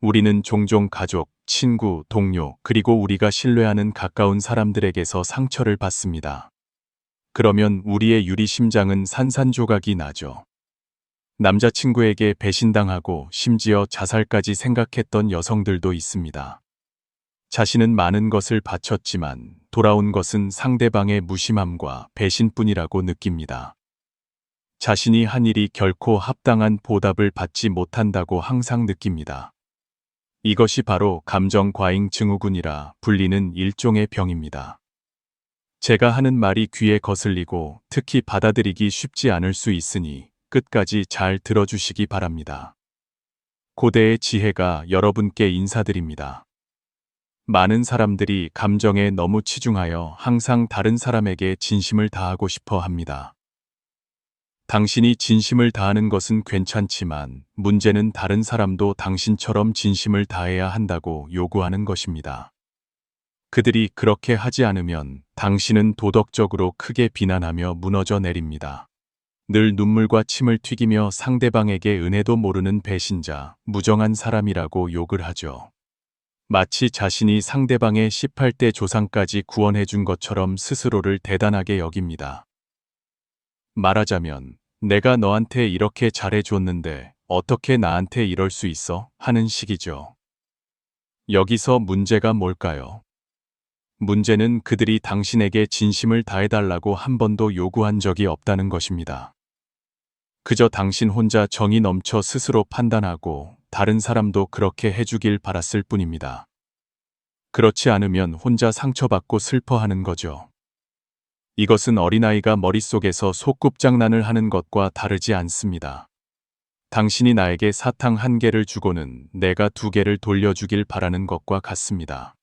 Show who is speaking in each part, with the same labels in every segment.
Speaker 1: 우리는 종종 가족, 친구, 동료, 그리고 우리가 신뢰하는 가까운 사람들에게서 상처를 받습니다. 그러면 우리의 유리심장은 산산조각이 나죠. 남자친구에게 배신당하고 심지어 자살까지 생각했던 여성들도 있습니다. 자신은 많은 것을 바쳤지만 돌아온 것은 상대방의 무심함과 배신뿐이라고 느낍니다. 자신이 한 일이 결코 합당한 보답을 받지 못한다고 항상 느낍니다. 이것이 바로 감정 과잉 증후군이라 불리는 일종의 병입니다. 제가 하는 말이 귀에 거슬리고 특히 받아들이기 쉽지 않을 수 있으니 끝까지 잘 들어주시기 바랍니다. 고대의 지혜가 여러분께 인사드립니다. 많은 사람들이 감정에 너무 치중하여 항상 다른 사람에게 진심을 다하고 싶어 합니다. 당신이 진심을 다하는 것은 괜찮지만 문제는 다른 사람도 당신처럼 진심을 다해야 한다고 요구하는 것입니다. 그들이 그렇게 하지 않으면 당신은 도덕적으로 크게 비난하며 무너져 내립니다. 늘 눈물과 침을 튀기며 상대방에게 은혜도 모르는 배신자, 무정한 사람이라고 욕을 하죠. 마치 자신이 상대방의 18대 조상까지 구원해 준 것처럼 스스로를 대단하게 여깁니다. 말하자면 내가 너한테 이렇게 잘해줬는데 어떻게 나한테 이럴 수 있어? 하는 식이죠. 여기서 문제가 뭘까요? 문제는 그들이 당신에게 진심을 다해달라고 한 번도 요구한 적이 없다는 것입니다. 그저 당신 혼자 정이 넘쳐 스스로 판단하고 다른 사람도 그렇게 해주길 바랐을 뿐입니다. 그렇지 않으면 혼자 상처받고 슬퍼하는 거죠. 이것은 어린아이가 머릿속에서 소꿉장난을 하는 것과 다르지 않습니다. 당신이 나에게 사탕 1개를 주고는 내가 2개를 돌려주길 바라는 것과 같습니다.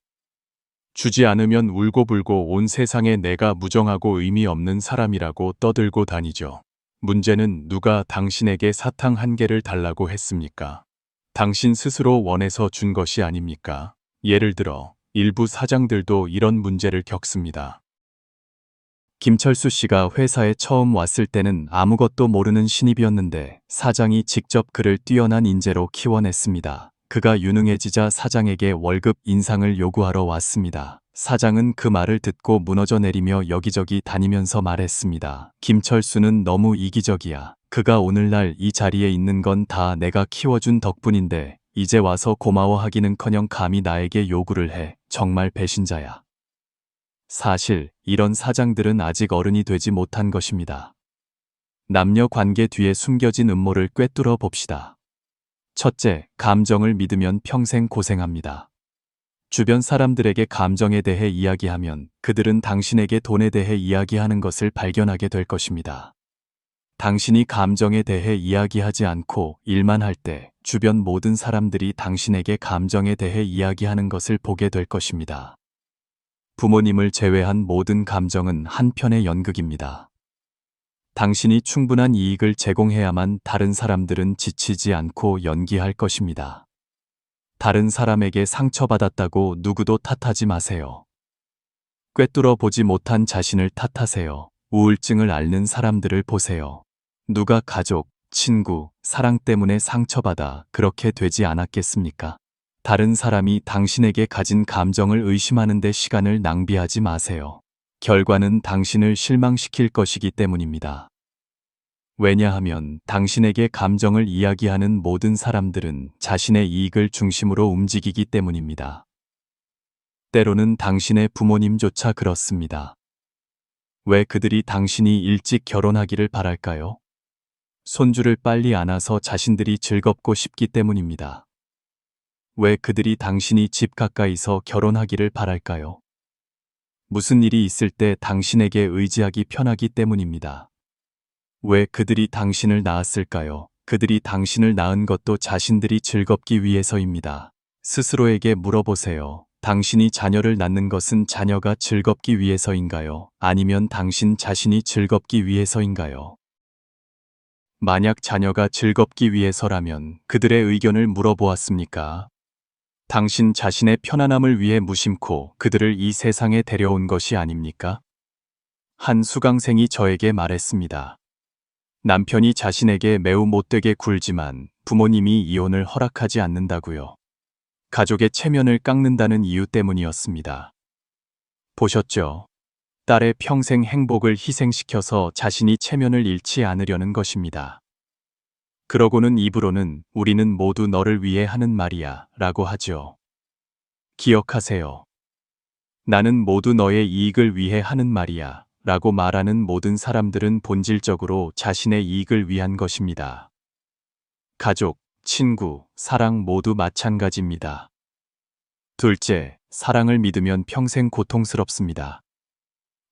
Speaker 1: 주지 않으면 울고불고 온 세상에 내가 무정하고 의미 없는 사람이라고 떠들고 다니죠. 문제는 누가 당신에게 사탕 1개를 달라고 했습니까? 당신 스스로 원해서 준 것이 아닙니까? 예를 들어 일부 사장들도 이런 문제를 겪습니다. 김철수 씨가 회사에 처음 왔을 때는 아무것도 모르는 신입이었는데 사장이 직접 그를 뛰어난 인재로 키워냈습니다. 그가 유능해지자 사장에게 월급 인상을 요구하러 왔습니다. 사장은 그 말을 듣고 무너져 내리며 여기저기 다니면서 말했습니다. 김철수는 너무 이기적이야. 그가 오늘날 이 자리에 있는 건 다 내가 키워준 덕분인데 이제 와서 고마워하기는커녕 감히 나에게 요구를 해. 정말 배신자야. 사실 이런 사장들은 아직 어른이 되지 못한 것입니다. 남녀 관계 뒤에 숨겨진 음모를 꿰뚫어 봅시다. 첫째, 감정을 믿으면 평생 고생합니다. 주변 사람들에게 감정에 대해 이야기하면 그들은 당신에게 돈에 대해 이야기하는 것을 발견하게 될 것입니다. 당신이 감정에 대해 이야기하지 않고 일만 할 때 주변 모든 사람들이 당신에게 감정에 대해 이야기하는 것을 보게 될 것입니다. 부모님을 제외한 모든 감정은 한편의 연극입니다. 당신이 충분한 이익을 제공해야만 다른 사람들은 지치지 않고 연기할 것입니다. 다른 사람에게 상처받았다고 누구도 탓하지 마세요. 꿰뚫어 보지 못한 자신을 탓하세요. 우울증을 앓는 사람들을 보세요. 누가 가족, 친구, 사랑 때문에 상처받아 그렇게 되지 않았겠습니까? 다른 사람이 당신에게 가진 감정을 의심하는 데 시간을 낭비하지 마세요. 결과는 당신을 실망시킬 것이기 때문입니다. 왜냐하면 당신에게 감정을 이야기하는 모든 사람들은 자신의 이익을 중심으로 움직이기 때문입니다. 때로는 당신의 부모님조차 그렇습니다. 왜 그들이 당신이 일찍 결혼하기를 바랄까요? 손주를 빨리 안아서 자신들이 즐겁고 싶기 때문입니다. 왜 그들이 당신이 집 가까이서 결혼하기를 바랄까요? 무슨 일이 있을 때 당신에게 의지하기 편하기 때문입니다. 왜 그들이 당신을 낳았을까요? 그들이 당신을 낳은 것도 자신들이 즐겁기 위해서입니다. 스스로에게 물어보세요. 당신이 자녀를 낳는 것은 자녀가 즐겁기 위해서인가요? 아니면 당신 자신이 즐겁기 위해서인가요? 만약 자녀가 즐겁기 위해서라면 그들의 의견을 물어보았습니까? 당신 자신의 편안함을 위해 무심코 그들을 이 세상에 데려온 것이 아닙니까? 한 수강생이 저에게 말했습니다. 남편이 자신에게 매우 못되게 굴지만 부모님이 이혼을 허락하지 않는다고요. 가족의 체면을 깎는다는 이유 때문이었습니다. 보셨죠? 딸의 평생 행복을 희생시켜서 자신이 체면을 잃지 않으려는 것입니다. 그러고는 입으로는 우리는 모두 너를 위해 하는 말이야 라고 하죠. 기억하세요. 나는 모두 너의 이익을 위해 하는 말이야 라고 말하는 모든 사람들은 본질적으로 자신의 이익을 위한 것입니다. 가족, 친구, 사랑 모두 마찬가지입니다. 둘째, 사랑을 믿으면 평생 고통스럽습니다.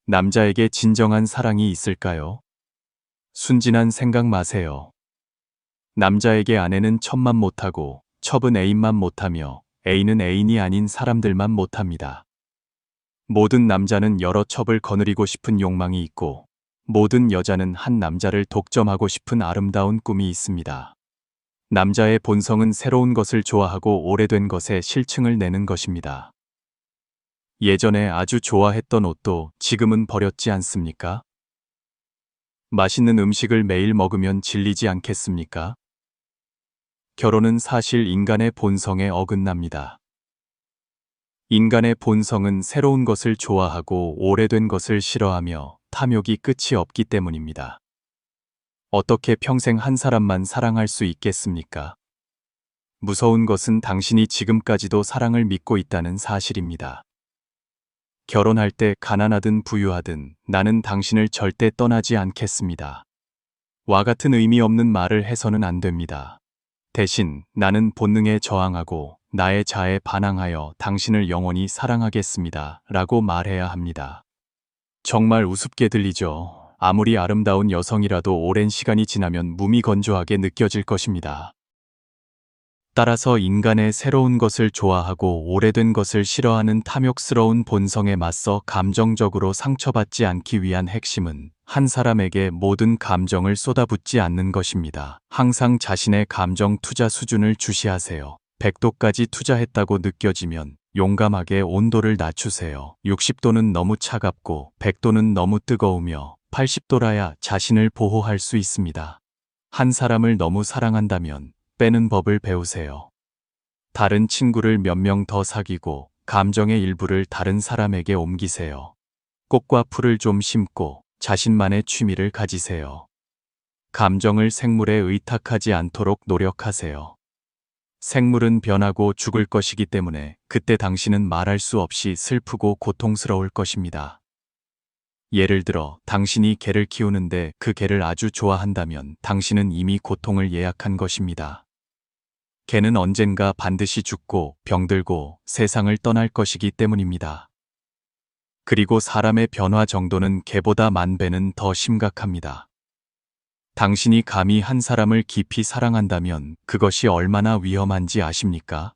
Speaker 1: 남자에게 진정한 사랑이 있을까요? 순진한 생각 마세요. 남자에게 아내는 첩만 못하고 첩은 애인만 못하며 애인은 애인이 아닌 사람들만 못합니다. 모든 남자는 여러 첩을 거느리고 싶은 욕망이 있고 모든 여자는 한 남자를 독점하고 싶은 아름다운 꿈이 있습니다. 남자의 본성은 새로운 것을 좋아하고 오래된 것에 실증을 내는 것입니다. 예전에 아주 좋아했던 옷도 지금은 버렸지 않습니까? 맛있는 음식을 매일 먹으면 질리지 않겠습니까? 결혼은 사실 인간의 본성에 어긋납니다. 인간의 본성은 새로운 것을 좋아하고 오래된 것을 싫어하며 탐욕이 끝이 없기 때문입니다. 어떻게 평생 한 사람만 사랑할 수 있겠습니까? 무서운 것은 당신이 지금까지도 사랑을 믿고 있다는 사실입니다. 결혼할 때 가난하든 부유하든 나는 당신을 절대 떠나지 않겠습니다. 와 같은 의미 없는 말을 해서는 안 됩니다. 대신 나는 본능에 저항하고 나의 자아에 반항하여 당신을 영원히 사랑하겠습니다. 라고 말해야 합니다. 정말 우습게 들리죠. 아무리 아름다운 여성이라도 오랜 시간이 지나면 무미건조하게 느껴질 것입니다. 따라서 인간의 새로운 것을 좋아하고 오래된 것을 싫어하는 탐욕스러운 본성에 맞서 감정적으로 상처받지 않기 위한 핵심은 한 사람에게 모든 감정을 쏟아붓지 않는 것입니다. 항상 자신의 감정 투자 수준을 주시하세요. 100도까지 투자했다고 느껴지면 용감하게 온도를 낮추세요. 60도는 너무 차갑고 100도는 너무 뜨거우며 80도라야 자신을 보호할 수 있습니다. 한 사람을 너무 사랑한다면 빼는 법을 배우세요. 다른 친구를 몇 명 더 사귀고 감정의 일부를 다른 사람에게 옮기세요. 꽃과 풀을 좀 심고 자신만의 취미를 가지세요. 감정을 생물에 의탁하지 않도록 노력하세요. 생물은 변하고 죽을 것이기 때문에 그때 당신은 말할 수 없이 슬프고 고통스러울 것입니다. 예를 들어 당신이 개를 키우는데 그 개를 아주 좋아한다면 당신은 이미 고통을 예약한 것입니다. 개는 언젠가 반드시 죽고 병들고 세상을 떠날 것이기 때문입니다. 그리고 사람의 변화 정도는 개보다 10,000배는 더 심각합니다. 당신이 감히 한 사람을 깊이 사랑한다면 그것이 얼마나 위험한지 아십니까?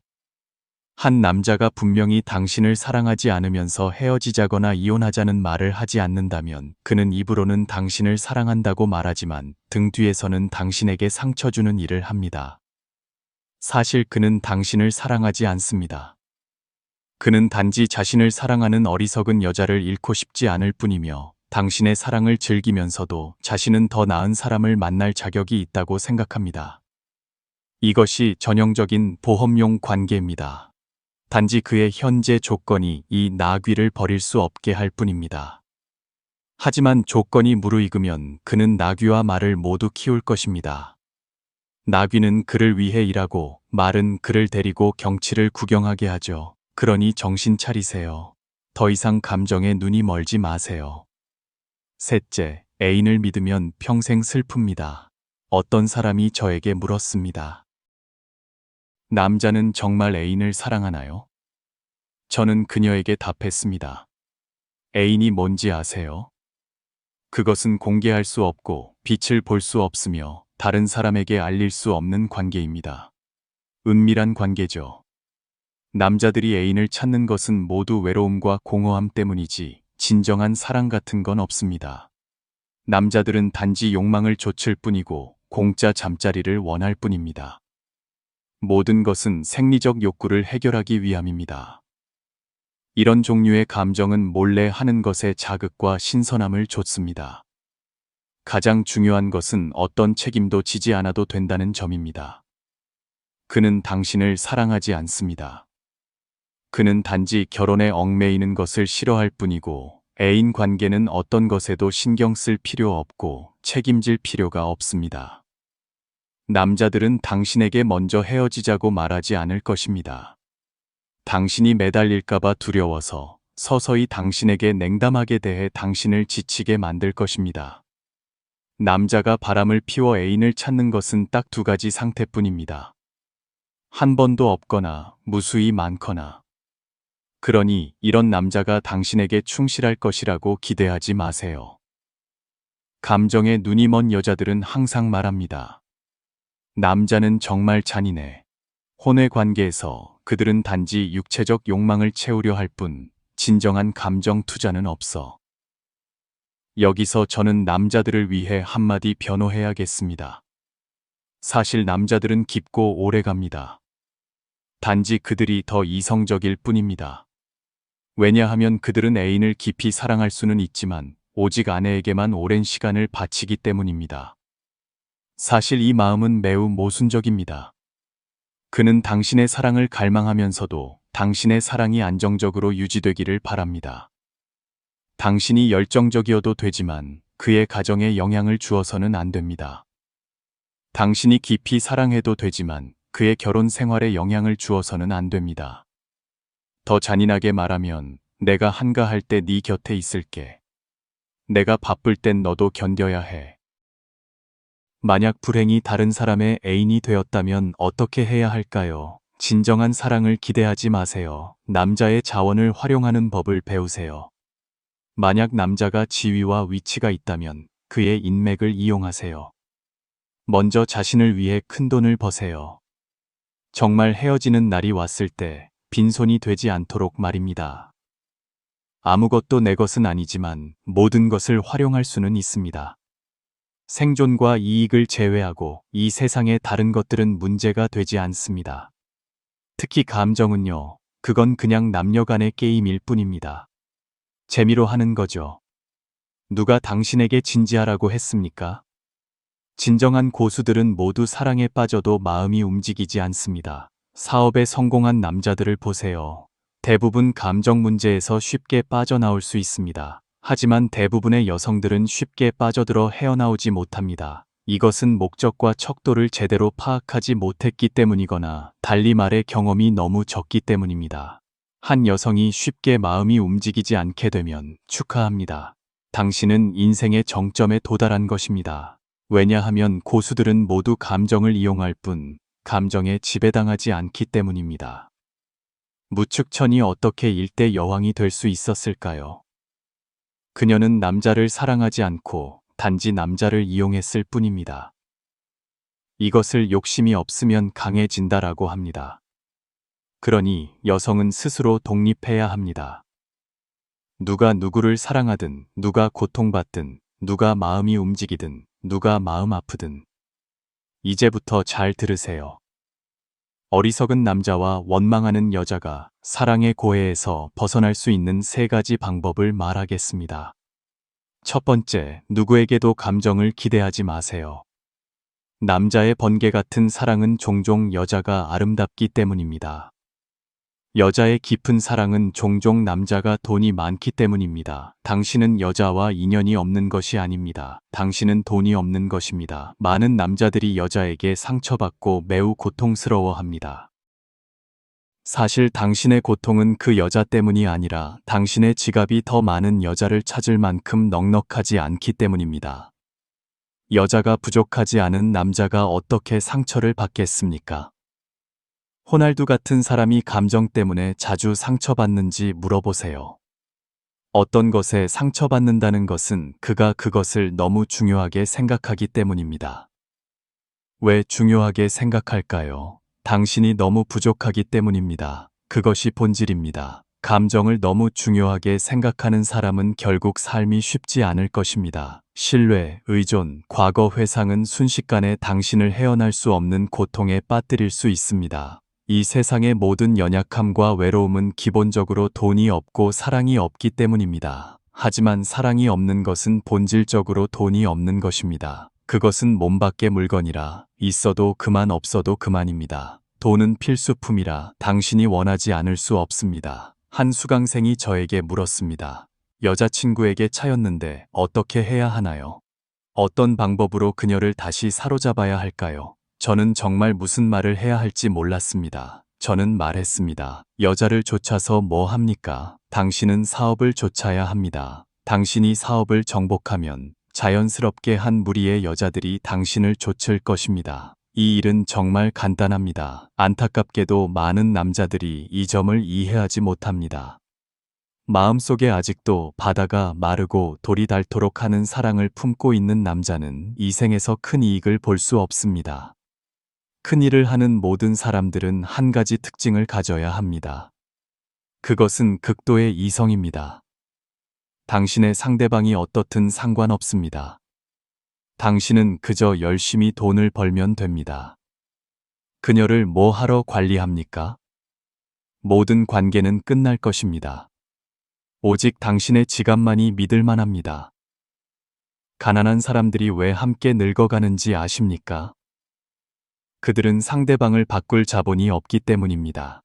Speaker 1: 한 남자가 분명히 당신을 사랑하지 않으면서 헤어지자거나 이혼하자는 말을 하지 않는다면 그는 입으로는 당신을 사랑한다고 말하지만 등 뒤에서는 당신에게 상처 주는 일을 합니다. 사실 그는 당신을 사랑하지 않습니다. 그는 단지 자신을 사랑하는 어리석은 여자를 잃고 싶지 않을 뿐이며 당신의 사랑을 즐기면서도 자신은 더 나은 사람을 만날 자격이 있다고 생각합니다. 이것이 전형적인 보험용 관계입니다. 단지 그의 현재 조건이 이 나귀를 버릴 수 없게 할 뿐입니다. 하지만 조건이 무르익으면 그는 나귀와 말을 모두 키울 것입니다. 나귀는 그를 위해 일하고 말은 그를 데리고 경치를 구경하게 하죠. 그러니 정신 차리세요. 더 이상 감정에 눈이 멀지 마세요. 셋째, 애인을 믿으면 평생 슬픕니다. 어떤 사람이 저에게 물었습니다. 남자는 정말 애인을 사랑하나요? 저는 그녀에게 답했습니다. 애인이 뭔지 아세요? 그것은 공개할 수 없고 빛을 볼 수 없으며 다른 사람에게 알릴 수 없는 관계입니다. 은밀한 관계죠. 남자들이 애인을 찾는 것은 모두 외로움과 공허함 때문이지 진정한 사랑 같은 건 없습니다. 남자들은 단지 욕망을 좇을 뿐이고 공짜 잠자리를 원할 뿐입니다. 모든 것은 생리적 욕구를 해결하기 위함입니다. 이런 종류의 감정은 몰래 하는 것에 자극과 신선함을 줬습니다. 가장 중요한 것은 어떤 책임도 지지 않아도 된다는 점입니다. 그는 당신을 사랑하지 않습니다. 그는 단지 결혼에 얽매이는 것을 싫어할 뿐이고 애인 관계는 어떤 것에도 신경 쓸 필요 없고 책임질 필요가 없습니다. 남자들은 당신에게 먼저 헤어지자고 말하지 않을 것입니다. 당신이 매달릴까봐 두려워서 서서히 당신에게 냉담하게 대해 당신을 지치게 만들 것입니다. 남자가 바람을 피워 애인을 찾는 것은 딱 두 가지 상태뿐입니다. 한 번도 없거나 무수히 많거나. 그러니 이런 남자가 당신에게 충실할 것이라고 기대하지 마세요. 감정에 눈이 먼 여자들은 항상 말합니다. 남자는 정말 잔인해. 혼외 관계에서 그들은 단지 육체적 욕망을 채우려 할 뿐 진정한 감정 투자는 없어. 여기서 저는 남자들을 위해 한마디 변호해야겠습니다. 사실 남자들은 깊고 오래 갑니다. 단지 그들이 더 이성적일 뿐입니다. 왜냐하면 그들은 애인을 깊이 사랑할 수는 있지만 오직 아내에게만 오랜 시간을 바치기 때문입니다. 사실 이 마음은 매우 모순적입니다. 그는 당신의 사랑을 갈망하면서도 당신의 사랑이 안정적으로 유지되기를 바랍니다. 당신이 열정적이어도 되지만 그의 가정에 영향을 주어서는 안 됩니다. 당신이 깊이 사랑해도 되지만 그의 결혼 생활에 영향을 주어서는 안 됩니다. 더 잔인하게 말하면 내가 한가할 때 네 곁에 있을게. 내가 바쁠 땐 너도 견뎌야 해. 만약 불행히 다른 사람의 애인이 되었다면 어떻게 해야 할까요? 진정한 사랑을 기대하지 마세요. 남자의 자원을 활용하는 법을 배우세요. 만약 남자가 지위와 위치가 있다면 그의 인맥을 이용하세요. 먼저 자신을 위해 큰돈을 버세요. 정말 헤어지는 날이 왔을 때 빈손이 되지 않도록 말입니다. 아무것도 내 것은 아니지만 모든 것을 활용할 수는 있습니다. 생존과 이익을 제외하고 이 세상의 다른 것들은 문제가 되지 않습니다. 특히 감정은요, 그건 그냥 남녀 간의 게임일 뿐입니다. 재미로 하는 거죠. 누가 당신에게 진지하라고 했습니까? 진정한 고수들은 모두 사랑에 빠져도 마음이 움직이지 않습니다. 사업에 성공한 남자들을 보세요. 대부분 감정 문제에서 쉽게 빠져나올 수 있습니다. 하지만 대부분의 여성들은 쉽게 빠져들어 헤어나오지 못합니다. 이것은 목적과 척도를 제대로 파악하지 못했기 때문이거나 달리 말해 경험이 너무 적기 때문입니다. 한 여성이 쉽게 마음이 움직이지 않게 되면 축하합니다. 당신은 인생의 정점에 도달한 것입니다. 왜냐하면 고수들은 모두 감정을 이용할 뿐 감정에 지배당하지 않기 때문입니다. 무축천이 어떻게 일대 여왕이 될 수 있었을까요? 그녀는 남자를 사랑하지 않고 단지 남자를 이용했을 뿐입니다. 이것을 욕심이 없으면 강해진다라고 합니다. 그러니 여성은 스스로 독립해야 합니다. 누가 누구를 사랑하든, 누가 고통받든, 누가 마음이 움직이든, 누가 마음 아프든. 이제부터 잘 들으세요. 어리석은 남자와 원망하는 여자가 사랑의 고해에서 벗어날 수 있는 세 가지 방법을 말하겠습니다. 첫 번째, 누구에게도 감정을 기대하지 마세요. 남자의 번개 같은 사랑은 종종 여자가 아름답기 때문입니다. 여자의 깊은 사랑은 종종 남자가 돈이 많기 때문입니다. 당신은 여자와 인연이 없는 것이 아닙니다. 당신은 돈이 없는 것입니다. 많은 남자들이 여자에게 상처받고 매우 고통스러워합니다. 사실 당신의 고통은 그 여자 때문이 아니라 당신의 지갑이 더 많은 여자를 찾을 만큼 넉넉하지 않기 때문입니다. 여자가 부족하지 않은 남자가 어떻게 상처를 받겠습니까? 호날두 같은 사람이 감정 때문에 자주 상처받는지 물어보세요. 어떤 것에 상처받는다는 것은 그가 그것을 너무 중요하게 생각하기 때문입니다. 왜 중요하게 생각할까요? 당신이 너무 부족하기 때문입니다. 그것이 본질입니다. 감정을 너무 중요하게 생각하는 사람은 결국 삶이 쉽지 않을 것입니다. 신뢰, 의존, 과거 회상은 순식간에 당신을 헤어날 수 없는 고통에 빠뜨릴 수 있습니다. 이 세상의 모든 연약함과 외로움은 기본적으로 돈이 없고 사랑이 없기 때문입니다. 하지만 사랑이 없는 것은 본질적으로 돈이 없는 것입니다. 그것은 몸 밖의 물건이라 있어도 그만 없어도 그만입니다. 돈은 필수품이라 당신이 원하지 않을 수 없습니다. 한 수강생이 저에게 물었습니다. 여자친구에게 차였는데 어떻게 해야 하나요? 어떤 방법으로 그녀를 다시 사로잡아야 할까요? 저는 정말 무슨 말을 해야 할지 몰랐습니다. 저는 말했습니다. 여자를 쫓아서 뭐 합니까? 당신은 사업을 쫓아야 합니다. 당신이 사업을 정복하면 자연스럽게 한 무리의 여자들이 당신을 쫓을 것입니다. 이 일은 정말 간단합니다. 안타깝게도 많은 남자들이 이 점을 이해하지 못합니다. 마음속에 아직도 바다가 마르고 돌이 닳도록 하는 사랑을 품고 있는 남자는 이 생에서 큰 이익을 볼 수 없습니다. 큰 일을 하는 모든 사람들은 한 가지 특징을 가져야 합니다. 그것은 극도의 이성입니다. 당신의 상대방이 어떻든 상관없습니다. 당신은 그저 열심히 돈을 벌면 됩니다. 그녀를 뭐 하러 관리합니까? 모든 관계는 끝날 것입니다. 오직 당신의 지갑만이 믿을 만합니다. 가난한 사람들이 왜 함께 늙어가는지 아십니까? 그들은 상대방을 바꿀 자본이 없기 때문입니다.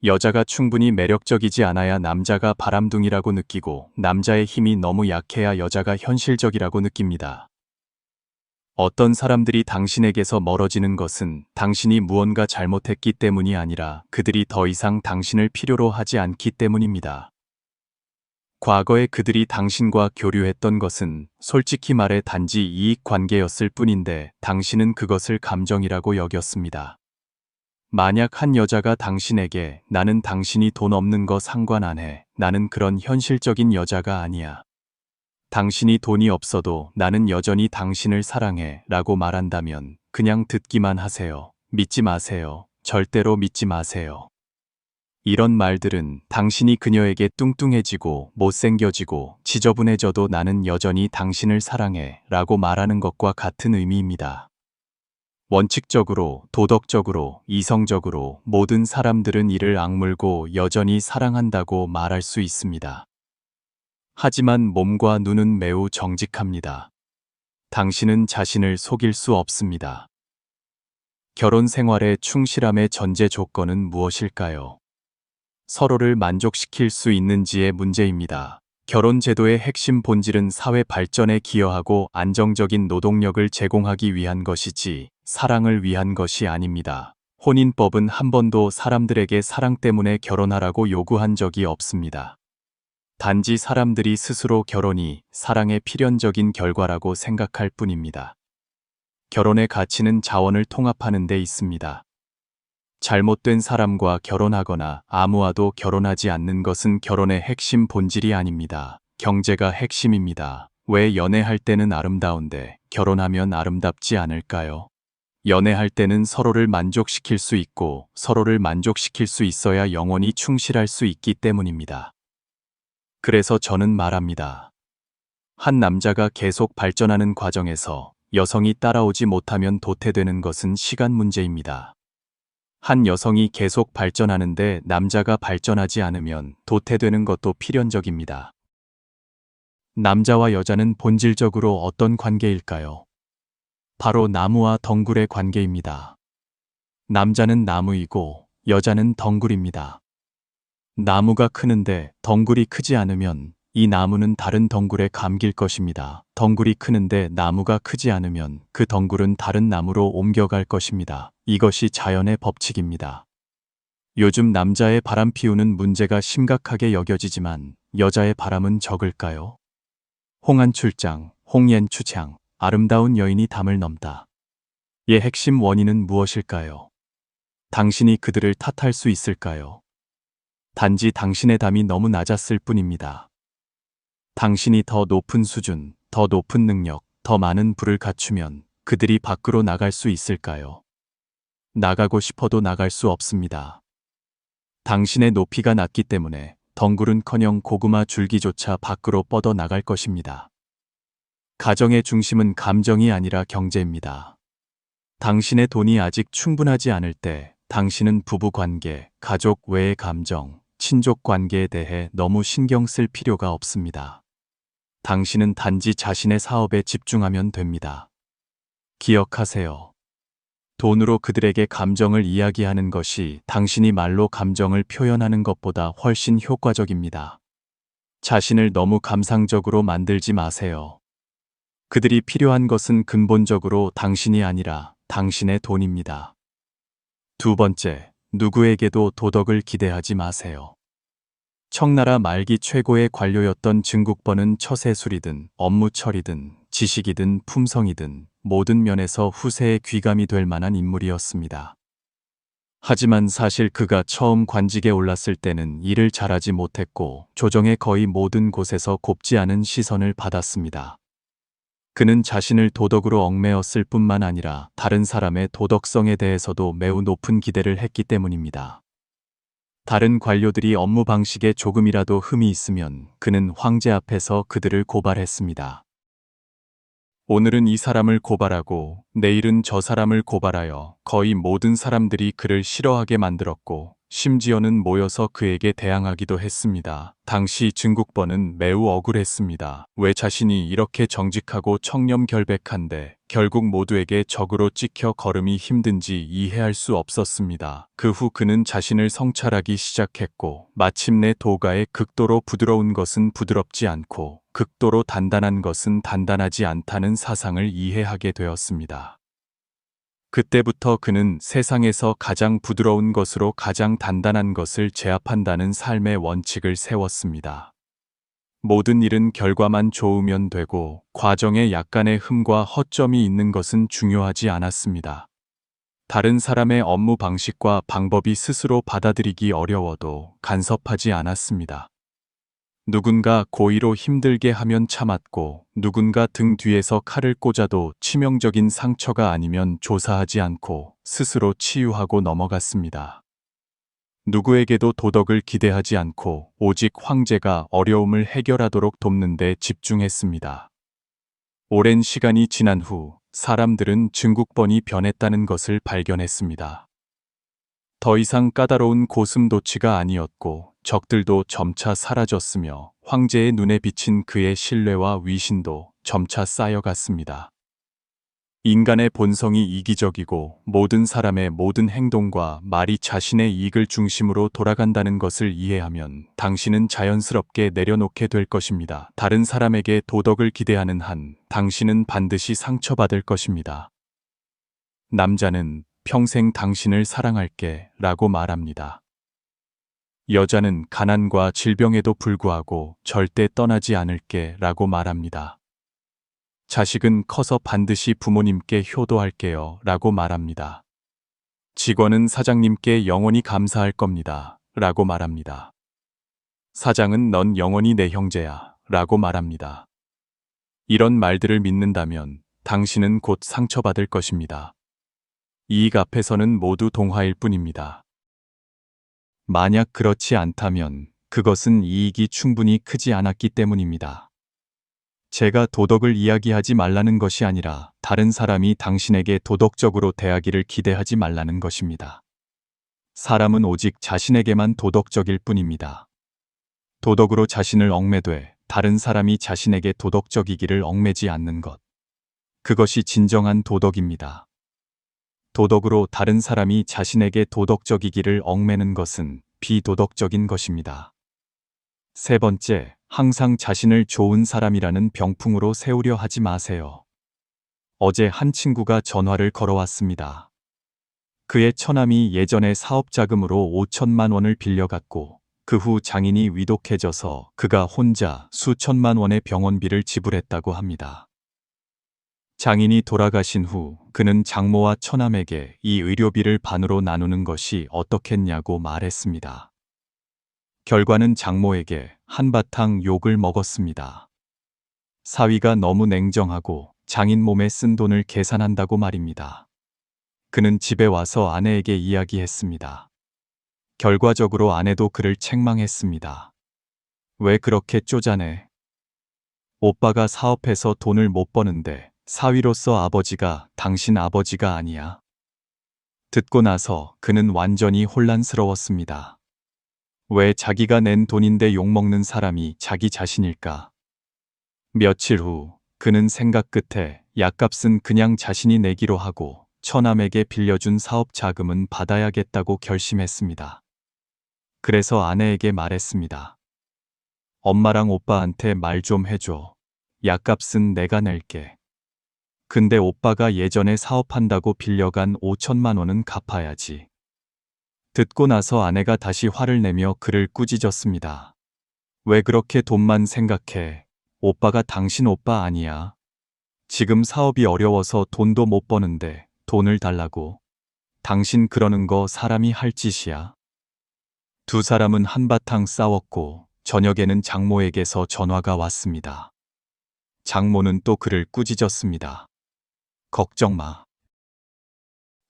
Speaker 1: 여자가 충분히 매력적이지 않아야 남자가 바람둥이라고 느끼고 남자의 힘이 너무 약해야 여자가 현실적이라고 느낍니다. 어떤 사람들이 당신에게서 멀어지는 것은 당신이 무언가 잘못했기 때문이 아니라 그들이 더 이상 당신을 필요로 하지 않기 때문입니다. 과거에 그들이 당신과 교류했던 것은 솔직히 말해 단지 이익 관계였을 뿐인데 당신은 그것을 감정이라고 여겼습니다. 만약 한 여자가 당신에게 나는 당신이 돈 없는 거 상관 안 해. 나는 그런 현실적인 여자가 아니야. 당신이 돈이 없어도 나는 여전히 당신을 사랑해 라고 말한다면 그냥 듣기만 하세요. 믿지 마세요. 절대로 믿지 마세요. 이런 말들은 당신이 그녀에게 뚱뚱해지고 못생겨지고 지저분해져도 나는 여전히 당신을 사랑해 라고 말하는 것과 같은 의미입니다. 원칙적으로, 도덕적으로, 이성적으로 모든 사람들은 이를 악물고 여전히 사랑한다고 말할 수 있습니다. 하지만 몸과 눈은 매우 정직합니다. 당신은 자신을 속일 수 없습니다. 결혼 생활의 충실함의 전제 조건은 무엇일까요? 서로를 만족시킬 수 있는지의 문제입니다. 결혼 제도의 핵심 본질은 사회 발전에 기여하고 안정적인 노동력을 제공하기 위한 것이지 사랑을 위한 것이 아닙니다. 혼인법은 한 번도 사람들에게 사랑 때문에 결혼하라고 요구한 적이 없습니다. 단지 사람들이 스스로 결혼이 사랑의 필연적인 결과라고 생각할 뿐입니다. 결혼의 가치는 자원을 통합하는 데 있습니다. 잘못된 사람과 결혼하거나 아무와도 결혼하지 않는 것은 결혼의 핵심 본질이 아닙니다. 경제가 핵심입니다. 왜 연애할 때는 아름다운데 결혼하면 아름답지 않을까요? 연애할 때는 서로를 만족시킬 수 있고 서로를 만족시킬 수 있어야 영원히 충실할 수 있기 때문입니다. 그래서 저는 말합니다. 한 남자가 계속 발전하는 과정에서 여성이 따라오지 못하면 도태되는 것은 시간 문제입니다. 한 여성이 계속 발전하는데 남자가 발전하지 않으면 도태되는 것도 필연적입니다. 남자와 여자는 본질적으로 어떤 관계일까요? 바로 나무와 덩굴의 관계입니다. 남자는 나무이고 여자는 덩굴입니다. 나무가 크는데 덩굴이 크지 않으면 이 나무는 다른 덩굴에 감길 것입니다. 덩굴이 크는데 나무가 크지 않으면 그 덩굴은 다른 나무로 옮겨갈 것입니다. 이것이 자연의 법칙입니다. 요즘 남자의 바람 피우는 문제가 심각하게 여겨지지만 여자의 바람은 적을까요? 홍안 출장, 홍옌 추창, 아름다운 여인이 담을 넘다. 의 핵심 원인은 무엇일까요? 당신이 그들을 탓할 수 있을까요? 단지 당신의 담이 너무 낮았을 뿐입니다. 당신이 더 높은 수준, 더 높은 능력, 더 많은 부를 갖추면 그들이 밖으로 나갈 수 있을까요? 나가고 싶어도 나갈 수 없습니다. 당신의 높이가 낮기 때문에 덩굴은커녕 고구마 줄기조차 밖으로 뻗어 나갈 것입니다. 가정의 중심은 감정이 아니라 경제입니다. 당신의 돈이 아직 충분하지 않을 때 당신은 부부 관계, 가족 외의 감정, 친족 관계에 대해 너무 신경 쓸 필요가 없습니다. 당신은 단지 자신의 사업에 집중하면 됩니다. 기억하세요. 돈으로 그들에게 감정을 이야기하는 것이 당신이 말로 감정을 표현하는 것보다 훨씬 효과적입니다. 자신을 너무 감상적으로 만들지 마세요. 그들이 필요한 것은 근본적으로 당신이 아니라 당신의 돈입니다. 두 번째, 누구에게도 도덕을 기대하지 마세요. 청나라 말기 최고의 관료였던 증국번은 처세술이든 업무 처리든 지식이든 품성이든 모든 면에서 후세의 귀감이 될 만한 인물이었습니다. 하지만 사실 그가 처음 관직에 올랐을 때는 일을 잘하지 못했고 조정의 거의 모든 곳에서 곱지 않은 시선을 받았습니다. 그는 자신을 도덕으로 얽매었을 뿐만 아니라 다른 사람의 도덕성에 대해서도 매우 높은 기대를 했기 때문입니다. 다른 관료들이 업무 방식에 조금이라도 흠이 있으면 그는 황제 앞에서 그들을 고발했습니다. 오늘은 이 사람을 고발하고 내일은 저 사람을 고발하여 거의 모든 사람들이 그를 싫어하게 만들었고 심지어는 모여서 그에게 대항하기도 했습니다. 당시 증국번은 매우 억울했습니다. 왜 자신이 이렇게 정직하고 청렴결백한데 결국 모두에게 적으로 찍혀 걸음이 힘든지 이해할 수 없었습니다. 그 후 그는 자신을 성찰하기 시작했고 마침내 도가의 극도로 부드러운 것은 부드럽지 않고 극도로 단단한 것은 단단하지 않다는 사상을 이해하게 되었습니다. 그때부터 그는 세상에서 가장 부드러운 것으로 가장 단단한 것을 제압한다는 삶의 원칙을 세웠습니다. 모든 일은 결과만 좋으면 되고 과정에 약간의 흠과 허점이 있는 것은 중요하지 않았습니다. 다른 사람의 업무 방식과 방법이 스스로 받아들이기 어려워도 간섭하지 않았습니다. 누군가 고의로 힘들게 하면 참았고 누군가 등 뒤에서 칼을 꽂아도 치명적인 상처가 아니면 조사하지 않고 스스로 치유하고 넘어갔습니다. 누구에게도 도덕을 기대하지 않고 오직 황제가 어려움을 해결하도록 돕는 데 집중했습니다. 오랜 시간이 지난 후 사람들은 증국번이 변했다는 것을 발견했습니다. 더 이상 까다로운 고슴도치가 아니었고 적들도 점차 사라졌으며 황제의 눈에 비친 그의 신뢰와 위신도 점차 쌓여갔습니다. 인간의 본성이 이기적이고 모든 사람의 모든 행동과 말이 자신의 이익을 중심으로 돌아간다는 것을 이해하면 당신은 자연스럽게 내려놓게 될 것입니다. 다른 사람에게 도덕을 기대하는 한 당신은 반드시 상처받을 것입니다. 남자는 평생 당신을 사랑할게 라고 말합니다. 여자는 가난과 질병에도 불구하고 절대 떠나지 않을게 라고 말합니다. 자식은 커서 반드시 부모님께 효도할게요 라고 말합니다. 직원은 사장님께 영원히 감사할 겁니다 라고 말합니다. 사장은 넌 영원히 내 형제야 라고 말합니다. 이런 말들을 믿는다면 당신은 곧 상처받을 것입니다. 이익 앞에서는 모두 동화일 뿐입니다. 만약 그렇지 않다면 그것은 이익이 충분히 크지 않았기 때문입니다. 제가 도덕을 이야기하지 말라는 것이 아니라 다른 사람이 당신에게 도덕적으로 대하기를 기대하지 말라는 것입니다. 사람은 오직 자신에게만 도덕적일 뿐입니다. 도덕으로 자신을 얽매되 다른 사람이 자신에게 도덕적이기를 얽매지 않는 것. 그것이 진정한 도덕입니다. 도덕으로 다른 사람이 자신에게 도덕적이기를 얽매는 것은 비도덕적인 것입니다. 세 번째, 항상 자신을 좋은 사람이라는 병풍으로 세우려 하지 마세요. 어제 한 친구가 전화를 걸어왔습니다. 그의 처남이 예전에 사업 자금으로 5천만 원을 빌려갔고 그 후 장인이 위독해져서 그가 혼자 수천만 원의 병원비를 지불했다고 합니다. 장인이 돌아가신 후 그는 장모와 처남에게 이 의료비를 반으로 나누는 것이 어떻겠냐고 말했습니다. 결과는 장모에게 한바탕 욕을 먹었습니다. 사위가 너무 냉정하고 장인 몸에 쓴 돈을 계산한다고 말입니다. 그는 집에 와서 아내에게 이야기했습니다. 결과적으로 아내도 그를 책망했습니다. 왜 그렇게 쪼잔해? 오빠가 사업해서 돈을 못 버는데 사위로서 아버지가 당신 아버지가 아니야. 듣고 나서 그는 완전히 혼란스러웠습니다. 왜 자기가 낸 돈인데 욕먹는 사람이 자기 자신일까? 며칠 후 그는 생각 끝에 약값은 그냥 자신이 내기로 하고 처남에게 빌려준 사업 자금은 받아야겠다고 결심했습니다. 그래서 아내에게 말했습니다. 엄마랑 오빠한테 말 좀 해줘. 약값은 내가 낼게. 근데 오빠가 예전에 사업한다고 빌려간 5천만 원은 갚아야지. 듣고 나서 아내가 다시 화를 내며 그를 꾸짖었습니다. 왜 그렇게 돈만 생각해? 오빠가 당신 오빠 아니야. 지금 사업이 어려워서 돈도 못 버는데 돈을 달라고. 당신 그러는 거 사람이 할 짓이야. 두 사람은 한바탕 싸웠고 저녁에는 장모에게서 전화가 왔습니다. 장모는 또 그를 꾸짖었습니다. 걱정 마.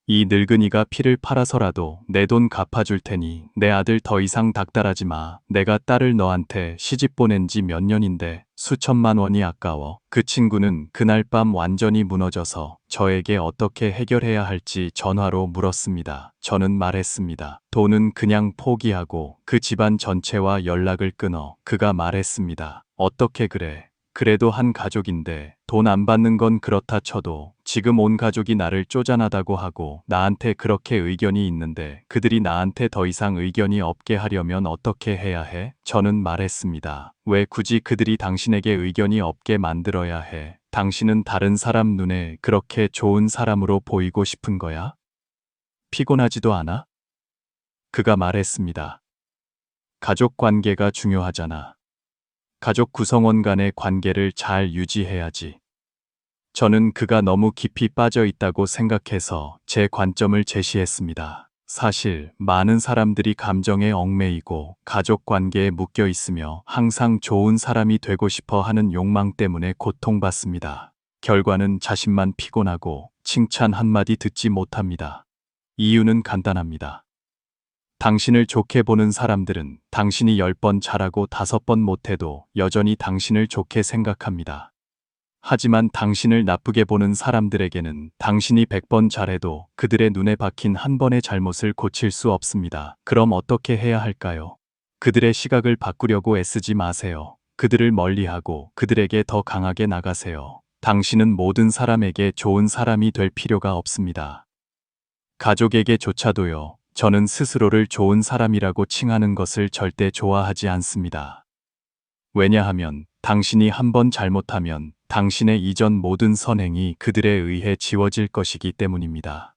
Speaker 1: 이 늙은이가 피를 팔아서라도 내 돈 갚아줄 테니 내 아들 더 이상 닥달하지 마. 내가 딸을 너한테 시집 보낸 지 몇 년인데 수천만 원이 아까워. 그 친구는 그날 밤 완전히 무너져서 저에게 어떻게 해결해야 할지 전화로 물었습니다. 저는 말했습니다. 돈은 그냥 포기하고 그 집안 전체와 연락을 끊어. 그가 말했습니다. 어떻게 그래? 그래도 한 가족인데 돈 안 받는 건 그렇다 쳐도 지금 온 가족이 나를 쪼잔하다고 하고 나한테 그렇게 의견이 있는데 그들이 나한테 더 이상 의견이 없게 하려면 어떻게 해야 해? 저는 말했습니다. 왜 굳이 그들이 당신에게 의견이 없게 만들어야 해? 당신은 다른 사람 눈에 그렇게 좋은 사람으로 보이고 싶은 거야? 피곤하지도 않아? 그가 말했습니다. 가족 관계가 중요하잖아. 가족 구성원 간의 관계를 잘 유지해야지. 저는 그가 너무 깊이 빠져 있다고 생각해서 제 관점을 제시했습니다. 사실 많은 사람들이 감정에 얽매이고 가족 관계에 묶여 있으며 항상 좋은 사람이 되고 싶어 하는 욕망 때문에 고통받습니다. 결과는 자신만 피곤하고 칭찬 한마디 듣지 못합니다. 이유는 간단합니다. 당신을 좋게 보는 사람들은 당신이 10번 잘하고 5번 못해도 여전히 당신을 좋게 생각합니다. 하지만 당신을 나쁘게 보는 사람들에게는 당신이 100번 잘해도 그들의 눈에 박힌 한 번의 잘못을 고칠 수 없습니다. 그럼 어떻게 해야 할까요? 그들의 시각을 바꾸려고 애쓰지 마세요. 그들을 멀리하고 그들에게 더 강하게 나가세요. 당신은 모든 사람에게 좋은 사람이 될 필요가 없습니다. 가족에게조차도요. 저는 스스로를 좋은 사람이라고 칭하는 것을 절대 좋아하지 않습니다. 왜냐하면 당신이 한 번 잘못하면 당신의 이전 모든 선행이 그들에 의해 지워질 것이기 때문입니다.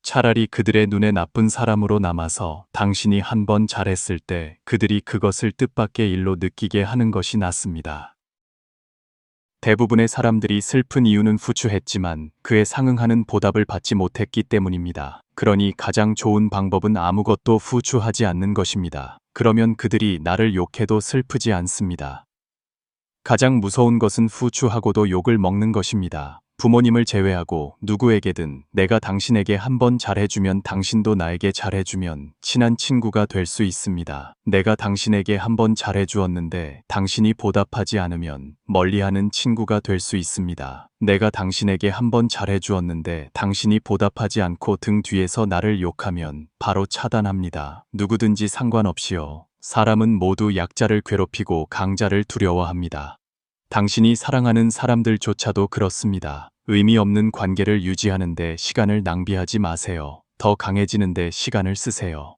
Speaker 1: 차라리 그들의 눈에 나쁜 사람으로 남아서 당신이 한 번 잘했을 때 그들이 그것을 뜻밖의 일로 느끼게 하는 것이 낫습니다. 대부분의 사람들이 슬픈 이유는 후추했지만 그에 상응하는 보답을 받지 못했기 때문입니다. 그러니 가장 좋은 방법은 아무것도 후추하지 않는 것입니다. 그러면 그들이 나를 욕해도 슬프지 않습니다. 가장 무서운 것은 후추하고도 욕을 먹는 것입니다. 부모님을 제외하고 누구에게든 내가 당신에게 한 번 잘해주면 당신도 나에게 잘해주면 친한 친구가 될 수 있습니다. 내가 당신에게 한 번 잘해주었는데 당신이 보답하지 않으면 멀리하는 친구가 될 수 있습니다. 내가 당신에게 한 번 잘해주었는데 당신이 보답하지 않고 등 뒤에서 나를 욕하면 바로 차단합니다. 누구든지 상관없이요. 사람은 모두 약자를 괴롭히고 강자를 두려워합니다. 당신이 사랑하는 사람들조차도 그렇습니다. 의미 없는 관계를 유지하는데 시간을 낭비하지 마세요. 더 강해지는데 시간을 쓰세요.